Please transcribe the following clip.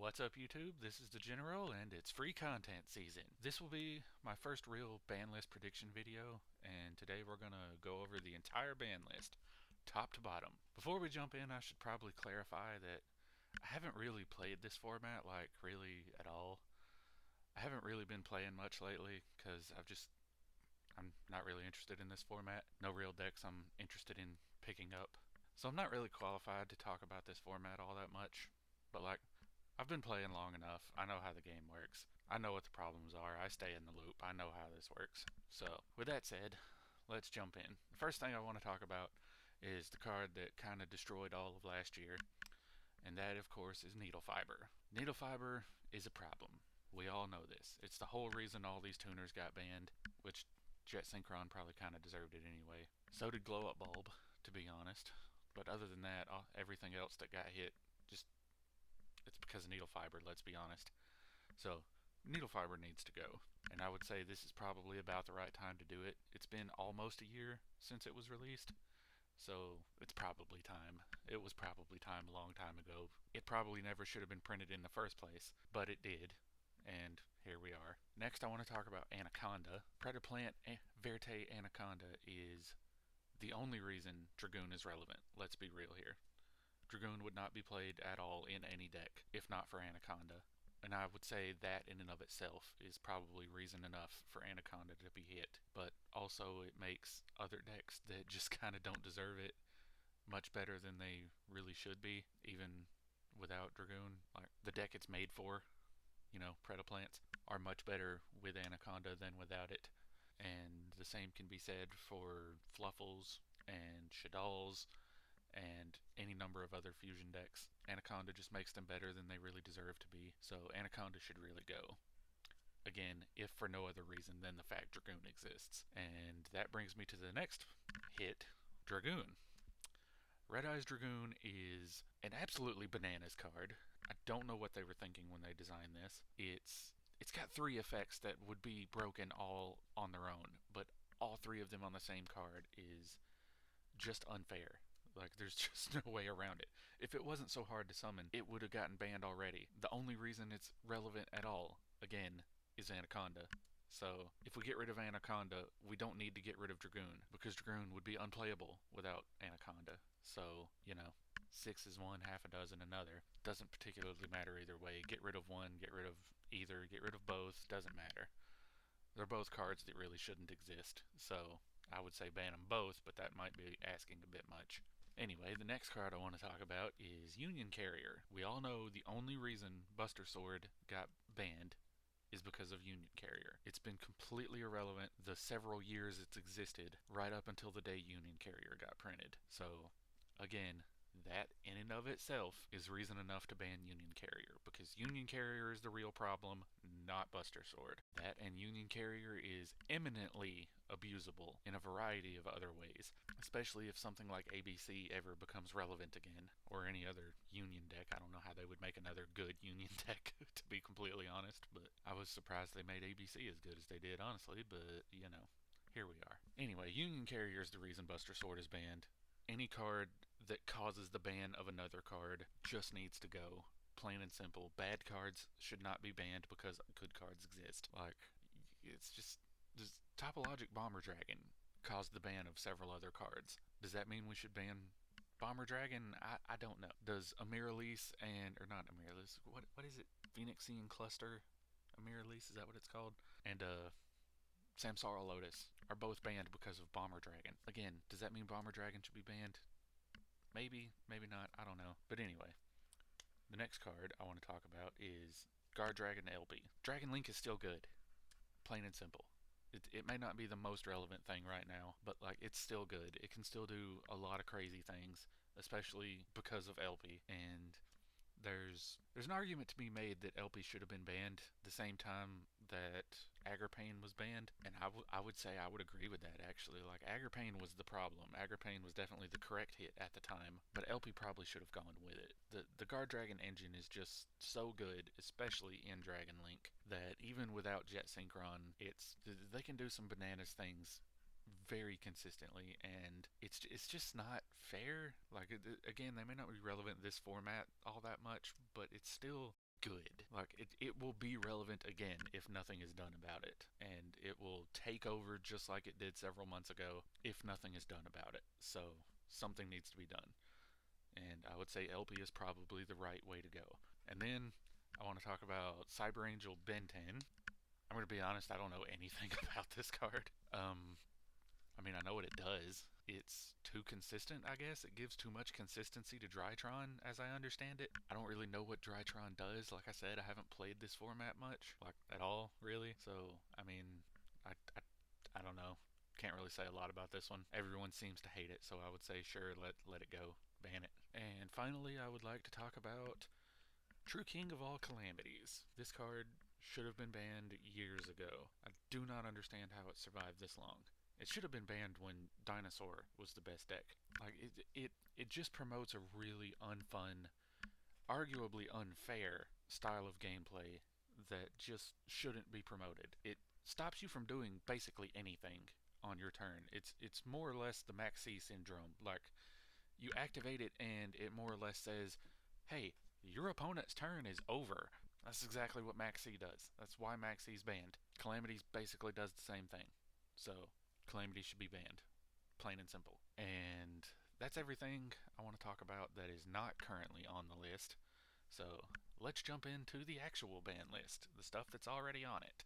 What's up, YouTube? This is the General, and it's free content season. This will be my first real ban list prediction video, and today we're gonna go over the entire ban list, top to bottom. Before we jump in, I should probably clarify that I haven't really played this format, like, really at all. I haven't really been playing much lately, because I'm not really interested in this format. No real decks I'm interested in picking up. So I'm not really qualified to talk about this format all that much, but like, I've been playing long enough. I know how the game works. I know what the problems are. I stay in the loop. I know how this works. So, with that said, let's jump in. The first thing I want to talk about is the card that kind of destroyed all of last year, and that, of course, is Needle Fiber. Needle Fiber is a problem. We all know this. It's the whole reason all these tuners got banned, which Jet Synchron probably kind of deserved it anyway. So did Glow Up Bulb, to be honest. But other than that, everything else that got hit, just it's because of Needle Fiber, let's be honest. So, Needle Fiber needs to go. And I would say this is probably about the right time to do it. It's been almost a year since it was released, so it's probably time. It was probably time a long time ago. It probably never should have been printed in the first place, but it did. And here we are. Next, I want to talk about Anaconda. Predaplant Verte Anaconda is the only reason Dragoon is relevant. Let's be real here. Dragoon would not be played at all in any deck if not for Anaconda. And I would say that in and of itself is probably reason enough for Anaconda to be hit. But also, it makes other decks that just kind of don't deserve it much better than they really should be, even without Dragoon. Like, the deck it's made for, Predaplants, are much better with Anaconda than without it. And the same can be said for Fluffles and Shadalls and any number of other fusion decks. Anaconda just makes them better than they really deserve to be, so Anaconda should really go. Again, if for no other reason than the fact Dragoon exists. And that brings me to the next hit, Dragoon. Red Eyes Dragoon is an absolutely bananas card. I don't know what they were thinking when they designed this. It's got three effects that would be broken all on their own, but all three of them on the same card is just unfair. Like, there's just no way around it. If it wasn't so hard to summon, it would have gotten banned already. The only reason it's relevant at all, again, is Anaconda. So, if we get rid of Anaconda, we don't need to get rid of Dragoon, because Dragoon would be unplayable without Anaconda. So, six is one, half a dozen another. Doesn't particularly matter either way. Get rid of one, get rid of either, get rid of both, doesn't matter. They're both cards that really shouldn't exist. So, I would say ban them both, but that might be asking a bit much. Anyway, the next card I want to talk about is Union Carrier. We all know the only reason Buster Sword got banned is because of Union Carrier. It's been completely irrelevant the several years it's existed, right up until the day Union Carrier got printed. So, again, that in and of itself is reason enough to ban Union Carrier, because Union Carrier is the real problem, not Buster Sword. That and Union Carrier is eminently abusable in a variety of other ways, especially if something like ABC ever becomes relevant again, or any other Union deck. I don't know how they would make another good Union deck, to be completely honest, but I was surprised they made ABC as good as they did, honestly, but, here we are. Anyway, Union Carrier is the reason Buster Sword is banned. Any card that causes the ban of another card just needs to go. Plain and simple. Bad cards should not be banned because good cards exist. Like, it's just Topologic Bomber Dragon caused the ban of several other cards. Does that mean we should ban Bomber Dragon? I don't know. Does Amaryllis or not Amaryllis, what is it? Phoenician Cluster Amaryllis, is that what it's called? And Samsara Lotus are both banned because of Bomber Dragon. Again, does that mean Bomber Dragon should be banned? Maybe, maybe not, I don't know. But anyway, the next card I want to talk about is Guard Dragon LB. Dragon Link is still good. Plain and simple. It may not be the most relevant thing right now, but like, it's still good. It can still do a lot of crazy things, especially because of LP. And there's an argument to be made that LP should have been banned the same time that Agripane was banned, and I would say I would agree with that, actually. Like, Agripane was the problem. Agripane was definitely the correct hit at the time, but LP probably should have gone with it. The Guard Dragon engine is just so good, especially in Dragon Link, that even without Jet Synchron, they can do some bananas things very consistently, and it's just not fair. Like, again, they may not be relevant in this format all that much, but it's still good. Like, it will be relevant again if nothing is done about it. And it will take over just like it did several months ago if nothing is done about it. So, something needs to be done. And I would say LP is probably the right way to go. And then I want to talk about Cyber Angel Ben 10. I'm going to be honest, I don't know anything about this card. I mean, I know what it does. It's too consistent, I guess. It gives too much consistency to Drytron, as I understand it. I don't really know what Drytron does. Like I said, I haven't played this format much, like at all, really. So, I mean, I, I, I don't know. Can't really say a lot about this one. Everyone seems to hate it, so I would say sure, let it go, ban it. And finally, I would like to talk about True King of all Calamities. This card should have been banned years ago. I do not understand how it survived this long. It should have been banned when Dinosaur was the best deck. Like it just promotes a really unfun, arguably unfair style of gameplay that just shouldn't be promoted. It stops you from doing basically anything on your turn. It's more or less the Max C syndrome. Like you activate it and it more or less says, "Hey, your opponent's turn is over." That's exactly what Max C does. That's why Max C's banned. Calamities basically does the same thing. So Calamities should be banned, plain and simple. And that's everything I want to talk about that is not currently on the list. So let's jump into the actual ban list, the stuff that's already on it.